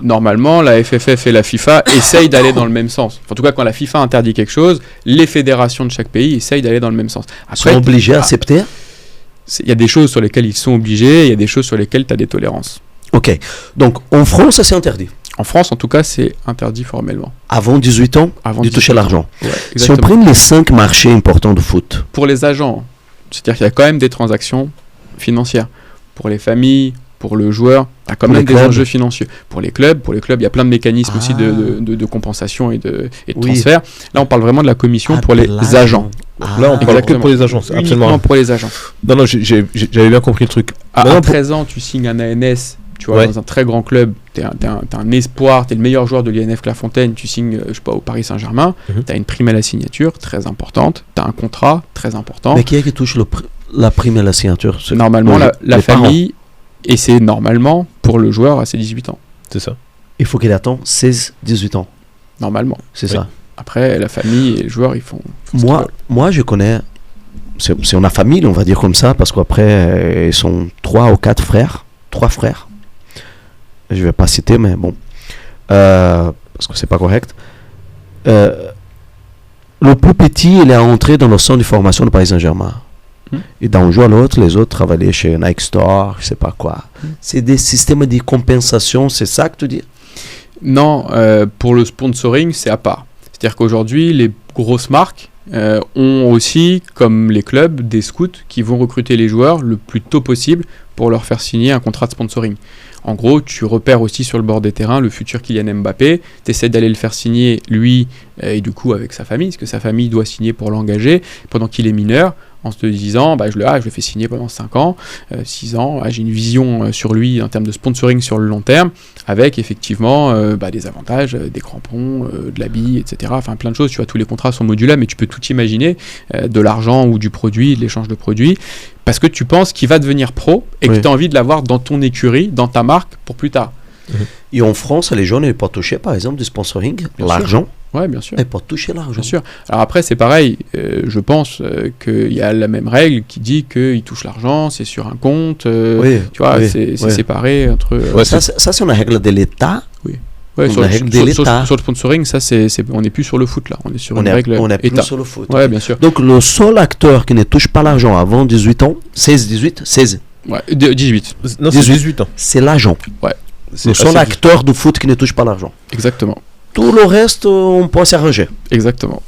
Normalement, la FFF et la FIFA essayent d'aller dans le même sens. En tout cas, quand la FIFA interdit quelque chose, les fédérations de chaque pays essayent d'aller dans le même sens. Après, ils sont obligés à accepter. Il y a des choses sur lesquelles ils sont obligés, il y a des choses sur lesquelles tu as des tolérances. Ok. Donc, en France, ça c'est interdit. En France, en tout cas, c'est interdit formellement. Avant 18 ans, Avant de toucher l'argent. Ouais, si on prend les 5 marchés importants de foot. Pour les agents, c'est-à-dire qu'il y a quand même des transactions financières. Pour les familles, pour le joueur, il y a quand même des enjeux financiers. Pour les clubs, il y a plein de mécanismes aussi de compensation et de transfert. Là, on parle vraiment de la commission pour les agents. Là, on parle que pour les agents. C'est absolument pour les agents. Non, j'avais bien compris le truc. À 13 ans, tu signes un ANS. Tu vois, dans un très grand club, t'es un espoir, t'es le meilleur joueur de l'INF Clairefontaine, tu signes, je sais pas, au Paris Saint-Germain, t'as une prime à la signature très importante, t'as un contrat très important. Mais qui est qui touche la prime à la signature? Normalement, la famille, et c'est normalement pour le joueur à ses 18 ans. C'est ça. Il faut qu'il attende 16-18 ans. Normalement. C'est ça. Après, la famille et le joueur, ils font moi, je connais, c'est une famille, on va dire comme ça, parce qu'après, ils sont 3 ou 4 frères, 3 frères. Je vais pas citer, mais bon, parce que c'est pas correct. Le plus petit, il est entré dans le centre de formation de Paris Saint-Germain. Et d'un jour à l'autre, les autres travaillaient chez Nike Store, je sais pas quoi. C'est des systèmes de compensation, c'est ça que tu dis? Non, pour le sponsoring, c'est à part. C'est-à-dire qu'aujourd'hui, les grosses marques ont aussi, comme les clubs, des scouts qui vont recruter les joueurs le plus tôt possible pour leur faire signer un contrat de sponsoring. En gros, tu repères aussi sur le bord des terrains le futur Kylian Mbappé, tu essaies d'aller le faire signer, lui, et du coup avec sa famille, parce que sa famille doit signer pour l'engager, pendant qu'il est mineur, en se disant, je le fais signer pendant 5 ans, 6 ans, j'ai une vision sur lui en termes de sponsoring sur le long terme, avec effectivement des avantages, des crampons, de l'habit, etc. Enfin plein de choses, tu vois, tous les contrats sont modulables, mais tu peux tout imaginer, de l'argent ou du produit, de l'échange de produits, parce que tu penses qu'il va devenir pro et que tu as envie de l'avoir dans ton écurie, dans ta marque, pour plus tard. Et en France, les gens n'avaient pas touché, par exemple, du sponsoring, l'argent. Oui, bien sûr. Et pas toucher l'argent. Bien sûr. Alors après, c'est pareil. Je pense qu'il y a la même règle qui dit qu'il touche l'argent, c'est sur un compte. Tu vois, c'est séparé entre. Ça, c'est une règle de l'État. Oui. Ouais, sur le sponsoring, ça, on n'est plus sur le foot là. On est sur une règle on est État. plus sur le foot. Ouais, bien sûr. Donc le seul acteur qui ne touche pas l'argent avant 18 ans, 16. Ouais, 18. Non, c'est 18 ans. C'est l'agent. Ouais. C'est le seul acteur de foot qui ne touche pas l'argent. Exactement. Tout le reste, on peut s'arranger. Exactement.